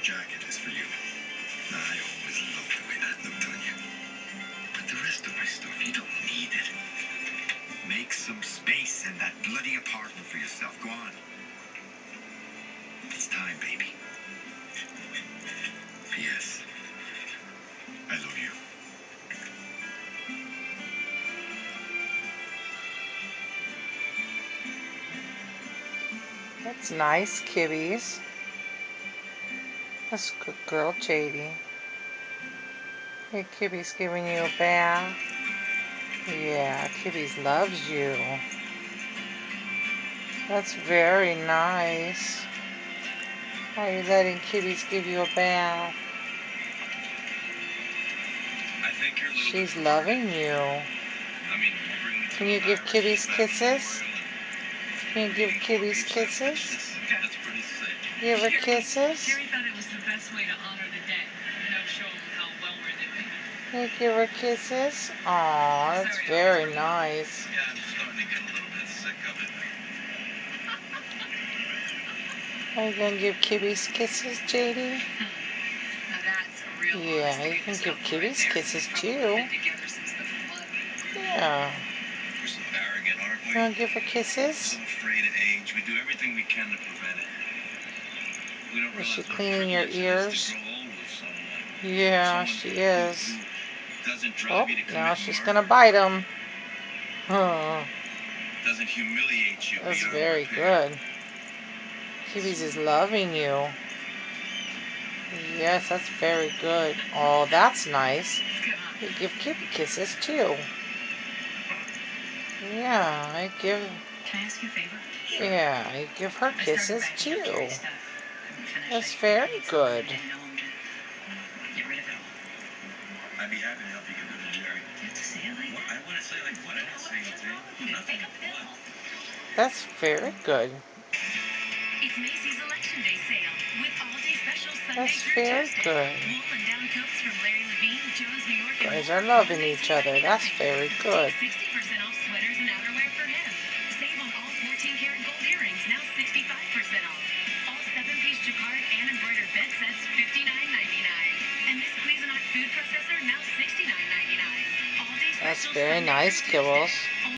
jacket is for you. I always loved the way that looked on you. But the rest of my stuff, you don't need it. Make some space in that bloody apartment for yourself. Go on. It's time, baby. P.S. I love you. That's nice, Kibby's. That's a good girl, JD. Hey, Kibby's giving you a bath. Yeah, Kibby's loves you. That's very nice. Why are you letting Kibby's give you a bath? She's loving you. Can you give Kibby's kisses? Can you give Kibby's kisses? Give her kisses? Jerry thought it was the best way to honor the dead. Show them how well we're doing. Can you give her kisses? Aw, that's very nice. Yeah, I'm starting to get a little bit sick of it. Are you gonna give Kibby's kisses, JD? Now that's a real Yeah, you can give Kibby's kisses too. Yeah. We're so arrogant, aren't we? You wanna give her kisses? So afraid of age. We do everything we can to prevent it. We don't Is she realize what cleaning your privilege it is ears? to grow old with someone. Yeah, Someone she is. who doesn't Oh, drive you to now commit she's murder. gonna bite him. Oh, Doesn't humiliate you that's beyond very repair. good. Kibby's is loving you. Yes, that's very good. Oh, that's nice. You give Kibby kisses too. Yeah, I give. Can I ask you a favor? Yeah, I give her I started kisses backing up too. Jerry's stuff. I'm finished. That's I think very I need someone good. in a home to get rid of it all. I'd be happy to help you get rid of Jerry. You have to say it like What? I want to say like what? I didn't say anything. Nothing. Take a pill. What? That's very good. It's Macy's Election Day sale with all-day specials Sunday That's through very Tuesday. good. Wool and down coats from Larry Levine, Joe's New York, You and guys more are for loving Monday each through other. Friday That's night. very good. Take 60% off sweaters and outerwear for him. Save on all 14-karat gold earrings, now 65% off. All 7-piece jacquard and embroidered bed sets, $59.99. And this Cuisinart food processor, now $69.99. All-day That's specials very Sunday nice, through Tuesday. Kibbles.